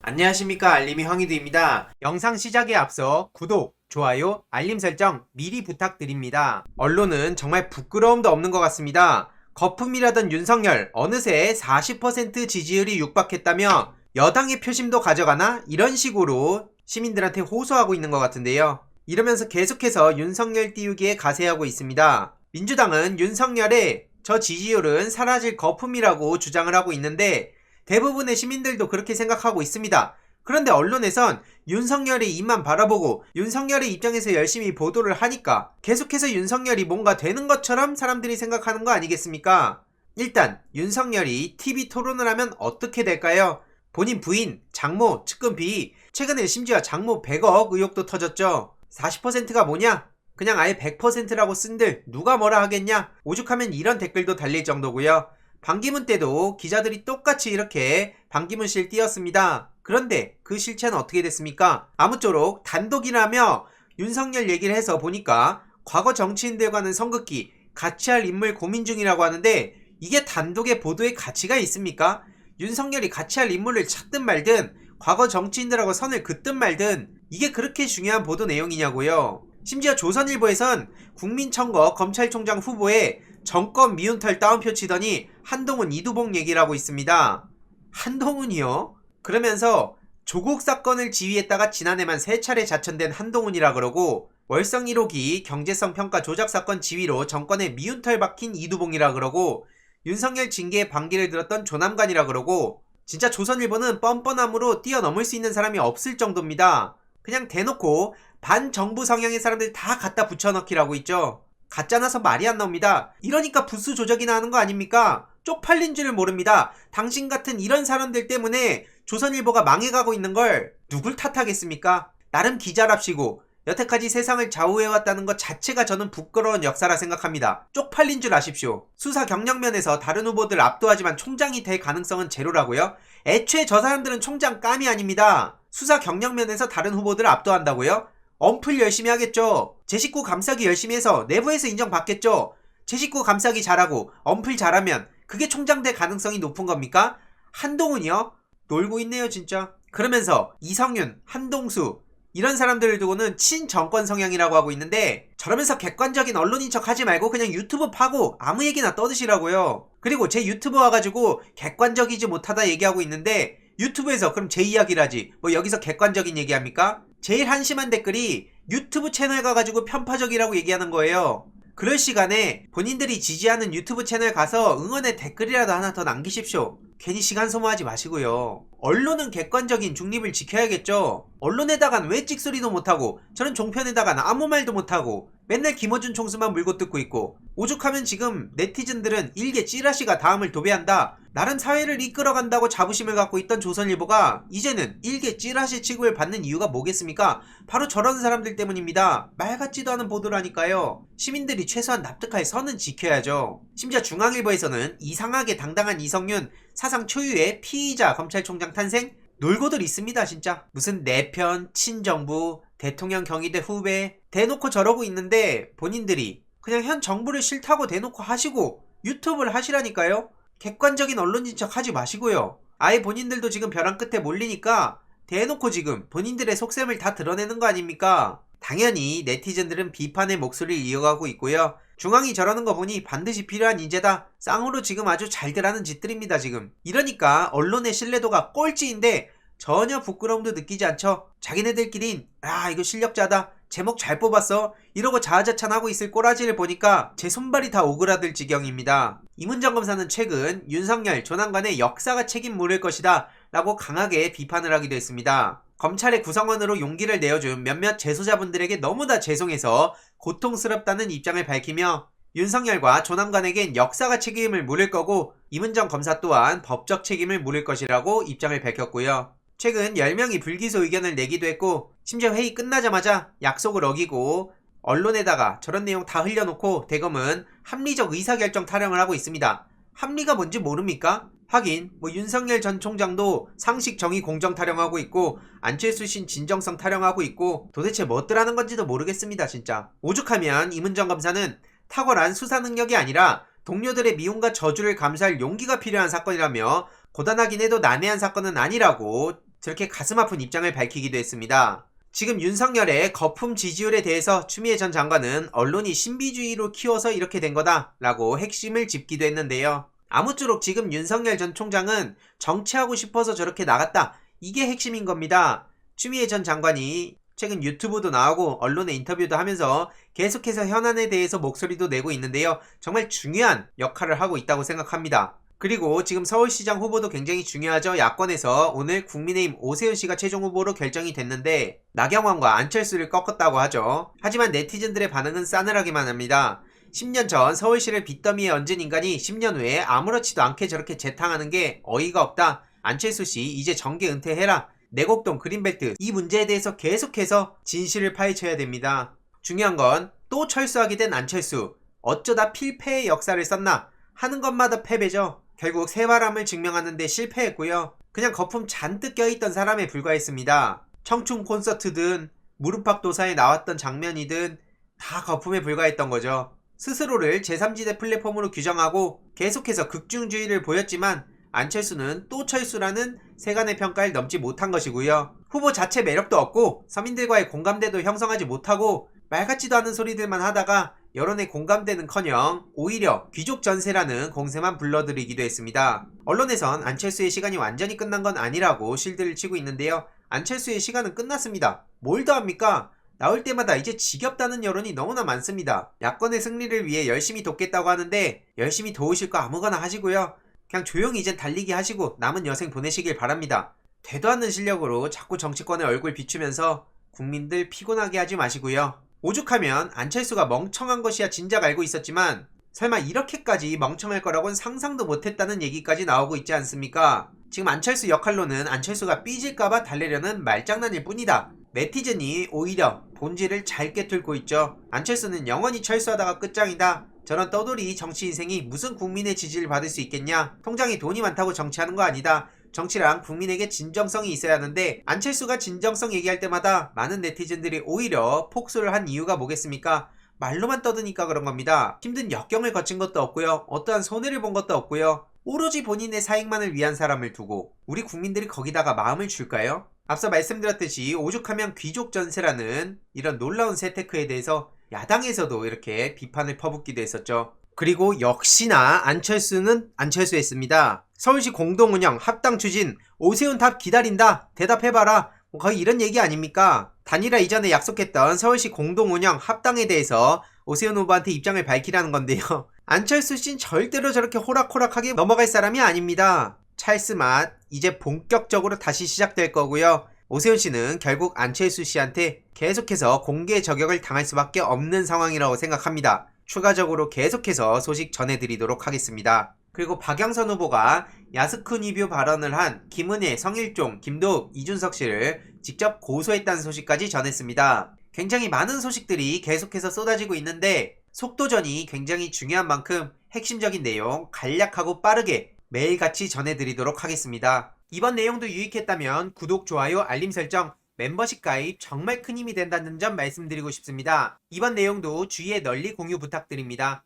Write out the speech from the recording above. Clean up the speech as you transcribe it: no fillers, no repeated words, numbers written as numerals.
안녕하십니까, 알림이 황희두입니다. 영상 시작에 앞서 구독, 좋아요, 알림 설정 미리 부탁드립니다. 언론은 정말 부끄러움도 없는 것 같습니다. 거품이라던 윤석열 어느새 40% 지지율이 육박했다며 여당의 표심도 가져가나? 이런 식으로 시민들한테 호소하고 있는 것 같은데요. 이러면서 계속해서 윤석열 띄우기에 가세하고 있습니다. 민주당은 윤석열의 저 지지율은 사라질 거품이라고 주장을 하고 있는데 대부분의 시민들도 그렇게 생각하고 있습니다. 그런데 언론에선 윤석열이 입만 바라보고 윤석열의 입장에서 열심히 보도를 하니까 계속해서 윤석열이 뭔가 되는 것처럼 사람들이 생각하는 거 아니겠습니까? 일단 윤석열이 TV 토론을 하면 어떻게 될까요? 본인 부인, 장모, 측근비, 최근에 심지어 장모 100억 의혹도 터졌죠. 40%가 뭐냐? 그냥 아예 100%라고 쓴들 누가 뭐라 하겠냐? 오죽하면 이런 댓글도 달릴 정도고요. 반기문 때도 기자들이 똑같이 이렇게 반기문 실 띄었습니다. 그런데 그 실체는 어떻게 됐습니까? 아무쪼록 단독이라며 윤석열 얘기를 해서 보니까 과거 정치인들과는 선긋기, 같이 할 인물 고민 중이라고 하는데 이게 단독의 보도의 가치가 있습니까? 윤석열이 같이 할 인물을 찾든 말든 과거 정치인들하고 선을 긋든 말든 이게 그렇게 중요한 보도 내용이냐고요. 심지어 조선일보에선 국민청거 검찰총장 후보에 정권 미운털 따옴표 치더니 한동훈 이두봉 얘기를 하고 있습니다. 한동훈이요? 그러면서 조국 사건을 지휘했다가 지난해만 3차례 자천된 한동훈이라 그러고 월성 1호기 경제성 평가 조작 사건 지휘로 정권에 미운털 박힌 이두봉이라 그러고 윤석열 징계에 반기를 들었던 조남관이라 그러고 진짜 조선일보는 뻔뻔함으로 뛰어넘을 수 있는 사람이 없을 정도입니다. 그냥 대놓고 반정부 성향의 사람들 다 갖다 붙여넣기라고 있죠. 가짜나서 말이 안 나옵니다. 이러니까 부수 조작이나 하는 거 아닙니까? 쪽팔린 줄 모릅니다. 당신 같은 이런 사람들 때문에 조선일보가 망해가고 있는 걸 누굴 탓하겠습니까? 나름 기자랍시고 여태까지 세상을 좌우해왔다는 것 자체가 저는 부끄러운 역사라 생각합니다. 쪽팔린 줄 아십시오. 수사 경력 면에서 다른 후보들 압도하지만 총장이 될 가능성은 제로라고요? 애초에 저 사람들은 총장 깜이 아닙니다. 수사 경력 면에서 다른 후보들 압도한다고요? 엄플 열심히 하겠죠. 제 식구 감싸기 열심히 해서 내부에서 인정받겠죠. 제 식구 감싸기 잘하고 엄플 잘하면 그게 총장 될 가능성이 높은 겁니까? 한동훈이요? 놀고 있네요 진짜. 그러면서 이성윤, 한동수 이런 사람들을 두고는 친정권 성향이라고 하고 있는데 저러면서 객관적인 언론인 척 하지 말고 그냥 유튜브 파고 아무 얘기나 떠드시라고요. 그리고 제 유튜브 와가지고 객관적이지 못하다 얘기하고 있는데 유튜브에서 그럼 제 이야기를 하지 뭐 여기서 객관적인 얘기합니까? 제일 한심한 댓글이 유튜브 채널 가가지고 편파적이라고 얘기하는 거예요. 그럴 시간에 본인들이 지지하는 유튜브 채널 가서 응원의 댓글이라도 하나 더 남기십시오. 괜히 시간 소모하지 마시고요. 언론은 객관적인 중립을 지켜야겠죠. 언론에다간 왜 찍소리도 못하고 저는 종편에다간 아무 말도 못하고 맨날 김어준 총수만 물고 뜯고 있고 오죽하면 지금 네티즌들은 일개 찌라시가 다음을 도배한다. 나름 사회를 이끌어간다고 자부심을 갖고 있던 조선일보가 이제는 일개 찌라시 취급을 받는 이유가 뭐겠습니까? 바로 저런 사람들 때문입니다. 말 같지도 않은 보도라니까요. 시민들이 최소한 납득할 선은 지켜야죠. 심지어 중앙일보에서는 이상하게 당당한 이성윤 사상 초유의 피의자 검찰총장 탄생? 놀고들 있습니다 진짜. 무슨 내편, 친정부, 대통령 경희대 후배 대놓고 저러고 있는데 본인들이 그냥 현 정부를 싫다고 대놓고 하시고 유튜브를 하시라니까요. 객관적인 언론인 척 하지 마시고요. 아예 본인들도 지금 벼랑 끝에 몰리니까 대놓고 지금 본인들의 속셈을 다 드러내는 거 아닙니까? 당연히 네티즌들은 비판의 목소리를 이어가고 있고요. 중앙이 저러는 거 보니 반드시 필요한 인재다. 쌍으로 지금 아주 잘들 하는 짓들입니다 지금. 이러니까 언론의 신뢰도가 꼴찌인데 전혀 부끄러움도 느끼지 않죠. 자기네들끼린 이거 실력자다. 제목 잘 뽑았어. 이러고 자아자찬하고 있을 꼬라지를 보니까 제 손발이 다 오그라들 지경입니다. 이문정 검사는 최근 윤석열, 조남관의 역사가 책임 물을 것이다 라고 강하게 비판을 하기도 했습니다. 검찰의 구성원으로 용기를 내어준 몇몇 재소자분들에게 너무나 죄송해서 고통스럽다는 입장을 밝히며 윤석열과 조남관에겐 역사가 책임을 물을 거고 이문정 검사 또한 법적 책임을 물을 것이라고 입장을 밝혔고요. 최근 10명이 불기소 의견을 내기도 했고 심지어 회의 끝나자마자 약속을 어기고 언론에다가 저런 내용 다 흘려놓고 대검은 합리적 의사결정 타령을 하고 있습니다. 합리가 뭔지 모릅니까? 하긴 윤석열 전 총장도 상식 정의 공정 타령하고 있고 안철수 신 진정성 타령하고 있고 도대체 뭣들 하는 건지도 모르겠습니다 진짜. 오죽하면 이문정 검사는 탁월한 수사 능력이 아니라 동료들의 미움과 저주를 감수할 용기가 필요한 사건이라며 고단하긴 해도 난해한 사건은 아니라고 저렇게 가슴 아픈 입장을 밝히기도 했습니다. 지금 윤석열의 거품 지지율에 대해서 추미애 전 장관은 언론이 신비주의로 키워서 이렇게 된 거다 라고 핵심을 짚기도 했는데요. 아무쪼록 지금 윤석열 전 총장은 정치하고 싶어서 저렇게 나갔다, 이게 핵심인 겁니다. 추미애 전 장관이 최근 유튜브도 나오고 언론에 인터뷰도 하면서 계속해서 현안에 대해서 목소리도 내고 있는데요. 정말 중요한 역할을 하고 있다고 생각합니다. 그리고 지금 서울시장 후보도 굉장히 중요하죠. 야권에서 오늘 국민의힘 오세훈 씨가 최종 후보로 결정이 됐는데 나경원과 안철수를 꺾었다고 하죠. 하지만 네티즌들의 반응은 싸늘하기만 합니다. 10년 전 서울시를 빚더미에 얹은 인간이 10년 후에 아무렇지도 않게 저렇게 재탕하는 게 어이가 없다. 안철수 씨 이제 정계 은퇴해라. 내곡동 그린벨트 이 문제에 대해서 계속해서 진실을 파헤쳐야 됩니다. 중요한 건 또 철수하게 된 안철수. 어쩌다 필패의 역사를 썼나. 하는 것마다 패배죠. 결국 새바람을 증명하는 데 실패했고요. 그냥 거품 잔뜩 껴있던 사람에 불과했습니다. 청춘 콘서트든 무릎팍도사에 나왔던 장면이든 다 거품에 불과했던 거죠. 스스로를 제3지대 플랫폼으로 규정하고 계속해서 극중주의를 보였지만 안철수는 또 철수라는 세간의 평가를 넘지 못한 것이고요. 후보 자체 매력도 없고 서민들과의 공감대도 형성하지 못하고 말 같지도 않은 소리들만 하다가 여론의 공감대는커녕 오히려 귀족 전세라는 공세만 불러들이기도 했습니다. 언론에선 안철수의 시간이 완전히 끝난 건 아니라고 실드를 치고 있는데요. 안철수의 시간은 끝났습니다. 뭘 더 합니까? 나올 때마다 이제 지겹다는 여론이 너무나 많습니다. 야권의 승리를 위해 열심히 돕겠다고 하는데 열심히 도우실 거 아무거나 하시고요. 그냥 조용히 이젠 달리기 하시고 남은 여생 보내시길 바랍니다. 되도 않는 실력으로 자꾸 정치권의 얼굴 비추면서 국민들 피곤하게 하지 마시고요. 오죽하면 안철수가 멍청한 것이야 진작 알고 있었지만 설마 이렇게까지 멍청할 거라고는 상상도 못했다는 얘기까지 나오고 있지 않습니까? 지금 안철수 역할로는 안철수가 삐질까봐 달래려는 말장난일 뿐이다. 네티즌이 오히려 본질을 잘 꿰뚫고 있죠. 안철수는 영원히 철수하다가 끝장이다. 저런 떠돌이 정치 인생이 무슨 국민의 지지를 받을 수 있겠냐? 통장에 돈이 많다고 정치하는 거 아니다. 정치랑 국민에게 진정성이 있어야 하는데 안철수가 진정성 얘기할 때마다 많은 네티즌들이 오히려 폭소를 한 이유가 뭐겠습니까? 말로만 떠드니까 그런 겁니다. 힘든 역경을 거친 것도 없고요. 어떠한 손해를 본 것도 없고요. 오로지 본인의 사익만을 위한 사람을 두고 우리 국민들이 거기다가 마음을 줄까요? 앞서 말씀드렸듯이 오죽하면 귀족 전세라는 이런 놀라운 세테크에 대해서 야당에서도 이렇게 비판을 퍼붓기도 했었죠. 그리고 역시나 안철수는 안철수했습니다. 서울시 공동운영 합당 추진 오세훈 답 기다린다 대답해봐라 거의 이런 얘기 아닙니까? 단일화 이전에 약속했던 서울시 공동운영 합당에 대해서 오세훈 후보한테 입장을 밝히라는 건데요. 안철수 씨는 절대로 저렇게 호락호락하게 넘어갈 사람이 아닙니다. 찰스맛 이제 본격적으로 다시 시작될 거고요. 오세훈 씨는 결국 안철수 씨한테 계속해서 공개 저격을 당할 수밖에 없는 상황이라고 생각합니다. 추가적으로 계속해서 소식 전해드리도록 하겠습니다. 그리고 박영선 후보가 야스쿠 리뷰 발언을 한 김은혜, 성일종, 김도읍, 이준석 씨를 직접 고소했다는 소식까지 전했습니다. 굉장히 많은 소식들이 계속해서 쏟아지고 있는데 속도전이 굉장히 중요한 만큼 핵심적인 내용 간략하고 빠르게 매일같이 전해드리도록 하겠습니다. 이번 내용도 유익했다면 구독, 좋아요, 알림 설정, 멤버십 가입 정말 큰 힘이 된다는 점 말씀드리고 싶습니다. 이번 내용도 주위에 널리 공유 부탁드립니다.